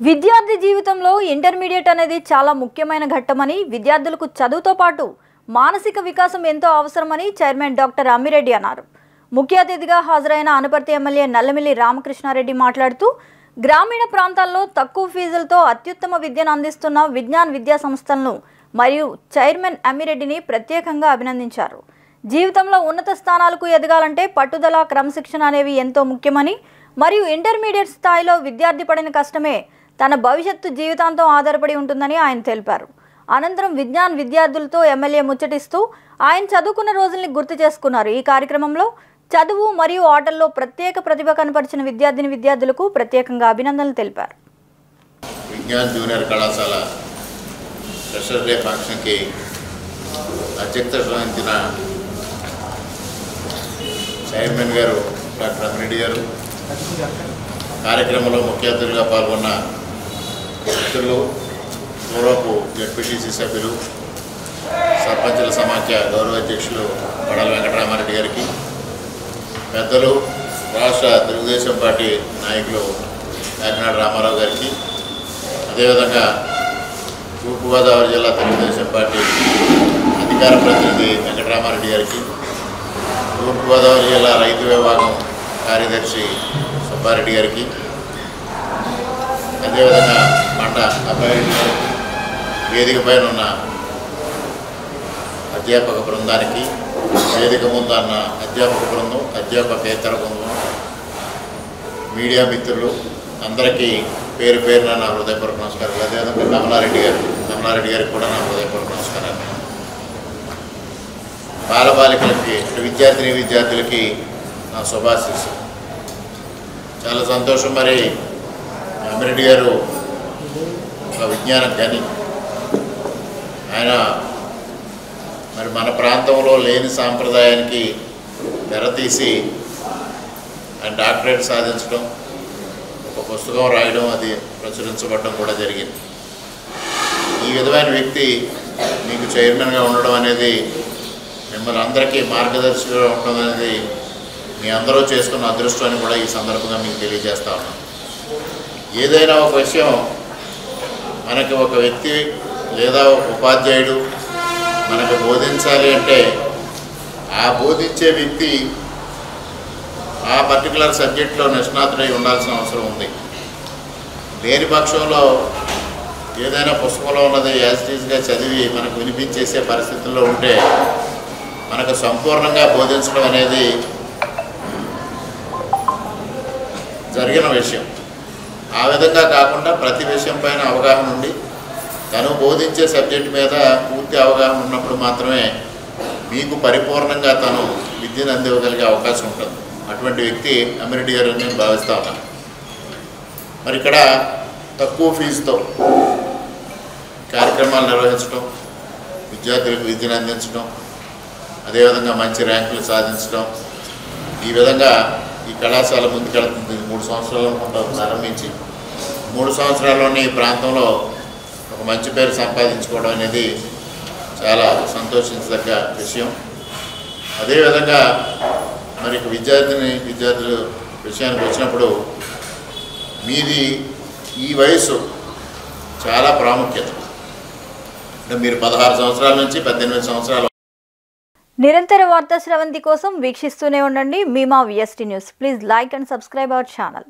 విద్యార్థి జీవితంలో ఇంటర్మీడియట్ అనేది చాలా ముఖ్యమైన ఘట్టమని, విద్యార్థులకు చదువుతో పాటు మానసిక వికాసం ఎంతో అవసరమని చైర్మన్ డాక్టర్ అమ్మిరెడ్డి అన్నారు. ముఖ్య అతిథిగా హాజరైన అనపర్తి ఎమ్మెల్యే నల్లమిల్లి రామకృష్ణారెడ్డి మాట్లాడుతూ, గ్రామీణ ప్రాంతాల్లో తక్కువ ఫీజులతో అత్యుత్తమ విద్యను అందిస్తున్న విజ్ఞాన్ విద్యా సంస్థలను మరియు చైర్మన్ అమ్మిరెడ్డిని ప్రత్యేకంగా అభినందించారు. జీవితంలో ఉన్నత స్థానాలకు ఎదగాలంటే పట్టుదల, క్రమశిక్షణ అనేవి ఎంతో ముఖ్యమని, మరియు ఇంటర్మీడియట్ స్థాయిలో విద్యార్థి పడిన కష్టమే తన భవిష్యత్తు జీవితాంతం ఆధారపడి ఉంటుందని ఆయన తెలిపారు. అనంతరం విజ్ఞాన్ విద్యార్థులతో ఎమ్మెల్యే ముచ్చటిస్తూ ఆయన చదువుకున్న రోజుల్ని గుర్తు చేసుకున్నారు. ఈ కార్యక్రమంలో చదువు మరియు ఆటల్లో ప్రత్యేక ప్రతిభ కనపరిచిన విద్యార్థులకు ప్రత్యేకంగా అభినందనలు తెలిపారు. విజ్ఞాన్ జూనియర్ కళాశాల ఫ్రెషర్ డే ఫంక్షన్కి అధ్యక్షత వహించిన చైర్మన్ గారు డాక్టర్ అమ్మిరెడ్డి గారు, కార్యక్రమంలో ముఖ్య అతిథులుగా పాల్గొన్న మిత్రులు, పూర్వపు జెడ్పీటీసీ సభ్యులు, సర్పంచుల సమాఖ్య గౌరవ అధ్యక్షులు బడల వెంకటరామారెడ్డి గారికి, పెద్దలు రాష్ట్ర తెలుగుదేశం పార్టీ నాయకులు కాకినాడ రామారావు గారికి, అదేవిధంగా తూర్పుగోదావరి జిల్లా తెలుగుదేశం పార్టీ అధికార ప్రతినిధి వెంకటరామారెడ్డి గారికి, తూర్పుగోదావరి జిల్లా రైతు విభాగం కార్యదర్శి సుబ్బారెడ్డి గారికి, అదేవిధంగా మండ అబ్బాయి వేదిక పైన ఉన్న అధ్యాపక బృందానికి, వేదిక ముందు అన్న అధ్యాపక బృందం, అధ్యాపకేతర బృందం, మీడియా మిత్రులు అందరికీ పేరు పేరున నా హృదయపూర్వక నమస్కారాలు. అదేవిధంగా కమలారెడ్డి గారికి కూడా నా హృదయపూర్వక నమస్కారాలు. బాలబాలికలకి, విద్యార్థులకి నా శుభాశీస్సులు. చాలా సంతోషం. మరి అమ్మిరెడ్డి గారు ఒక విజ్ఞానం కానీ ఆయన మరి మన ప్రాంతంలో లేని సాంప్రదాయానికి తెరతీసి ఆయన డాక్టరేట్ సాధించడం, ఒక పుస్తకం రాయడం, అది ప్రచురించబడడం కూడా జరిగింది. ఈ విధమైన వ్యక్తి మీకు చైర్మన్గా ఉండడం అనేది, మిమ్మల్ని అందరికీ మార్గదర్శిగా ఉండడం అనేది మీ అందరూ చేసుకున్న అదృష్టాన్ని కూడా ఈ సందర్భంగా మీకు తెలియజేస్తా ఉన్నాను. ఏదైనా ఒక విషయం మనకి ఒక వ్యక్తి లేదా ఉపాధ్యాయుడు మనకు బోధించాలి అంటే ఆ బోధించే వ్యక్తి ఆ పర్టికులర్ సబ్జెక్ట్లో నిష్ణాతుడై ఉండాల్సిన అవసరం ఉంది. లేని పక్షంలో ఏదైనా పుస్తకంలో ఉన్నది యాజిటీస్గా చదివి మనకు వినిపించేసే పరిస్థితుల్లో ఉంటే మనకు సంపూర్ణంగా బోధించడం అనేది జరిగిన విషయం. ఆ విధంగా కాకుండా ప్రతి విషయం పైన అవగాహన ఉండి తను బోధించే సబ్జెక్టు మీద పూర్తి అవగాహన ఉన్నప్పుడు మాత్రమే మీకు పరిపూర్ణంగా తను విద్యను అందివ్వగలిగే అవకాశం ఉంటుంది. అటువంటి వ్యక్తి అమ్మిరెడ్డి గారు నేను భావిస్తా ఉన్నాను. మరి ఇక్కడ తక్కువ ఫీజుతో కార్యక్రమాలు నిర్వహించడం, విద్యార్థులకు విద్యను అందించడం, అదేవిధంగా మంచి ర్యాంకులు సాధించడం, ఈ విధంగా ఈ కళాశాల ముందుకెళ్తుంది. 3 సంవత్సరాలు ప్రారంభించి 3 సంవత్సరాల్లోనే ఈ ప్రాంతంలో ఒక మంచి పేరు సంపాదించుకోవడం అనేది చాలా సంతోషించదగ్గ విషయం. అదేవిధంగా మరి విద్యార్థుల విషయానికి వచ్చినప్పుడు మీది ఈ వయసు చాలా ప్రాముఖ్యత. అంటే మీరు 16 సంవత్సరాల నుంచి 18 సంవత్సరాలు. నిరంతర వార్తా శ్రవంతి కోసం వీక్షిస్తూనే ఉండండి మీమా VST news. Please like and subscribe our channel.